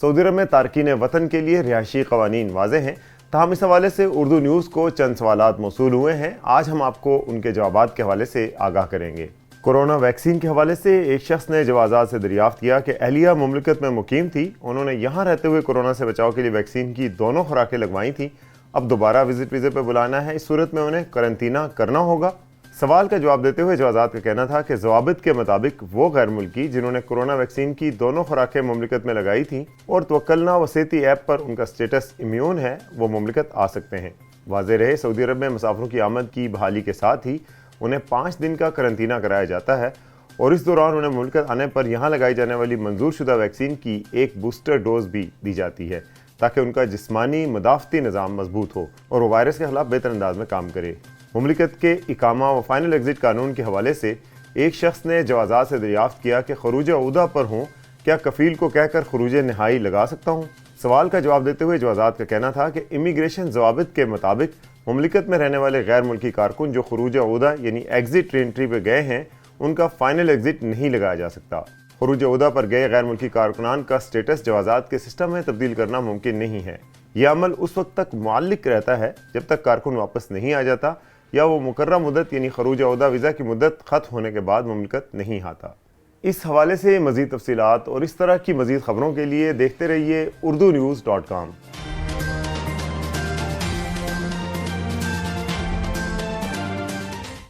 Saudi अरब में तारकीन वतन के लिए रिहायशी कवानीन वाज़ेह हैं, ताहम इस हवाले से उर्दू न्यूज़ को चंद सवालात मौसूल हुए हैं। आज हम आपको उनके जवाबात के हवाले से आगाह करेंगे। कोरोना वैक्सीन के हवाले से एक शख्स ने जवाजात से दरियाफ्त किया कि अहलिया मुमलिकत में मुकीम थी, उन्होंने यहाँ रहते हुए कोरोना से बचाव के लिए वैक्सीन की दोनों खुराकें लगवाई थी, अब दोबारा विजिट वीज़े पर बुलाना है, इस सूरत में उन्हें करंतना करना होगा। सवाल का जवाब देते हुए जवाजात का कहना था कि ज़वाबित के मुताबिक वो गैर मुल्की जिन्होंने कोरोना वैक्सीन की दोनों खुराकें मुमलिकत में लगाई थीं और तवक्कलना वसेती ऐप पर उनका स्टेटस इम्यून है, वो मुमलिकत आ सकते हैं। वाज़ेह रहे, सऊदी अरब में मुसाफिरों की आमद की बहाली के साथ ही उन्हें 5 दिन का करंतना कराया जाता है और इस दौरान उन्हें मुल्क आने पर यहाँ लगाई जाने वाली मंजूर शुदा वैक्सीन की एक बूस्टर डोज भी दी जाती है ताकि उनका जिस्मानी मदाफ़ती निज़ाम मजबूत हो और वो वायरस के खिलाफ बेहतर अंदाज में काम करे। मुमलिकत के इकामा व फाइनल एग्जिट कानून के हवाले से एक शख्स ने जवाजात से दरियाफ्त किया कि खरूज उहदा पर हूँ, क्या कफ़ील को कहकर खरूज नहाई लगा सकता हूँ। सवाल का जवाब देते हुए जवाजात का कहना था कि इमिग्रेशन ज़वाबित के मुताबिक मुमलिकत में रहने वाले गैर मुल्की कारकुन जो खरूज उहदा यानी एग्जिट रीएंट्री पर गए हैं, उनका फाइनल एग्जिट नहीं लगाया जा सकता। खरूज उहदा पर गए गैर मुल्की कारकुनान का स्टेटस जवाजात के सिस्टम में तब्दील करना मुमकिन नहीं है। यह अमल उस वक्त तक मुअल्लिक रहता है जब तक कारकुन वापस नहीं आ जाता या वो मुकर्रर मुद्दत यानी खरूज उहदा वीज़ा की मुद्दत ख़त्म होने के बाद मुमलिकत नहीं आता। इस हवाले से मज़ीद तफसीलात और इस तरह की मज़ीद ख़बरों के लिए देखते रहिए urdunews.com।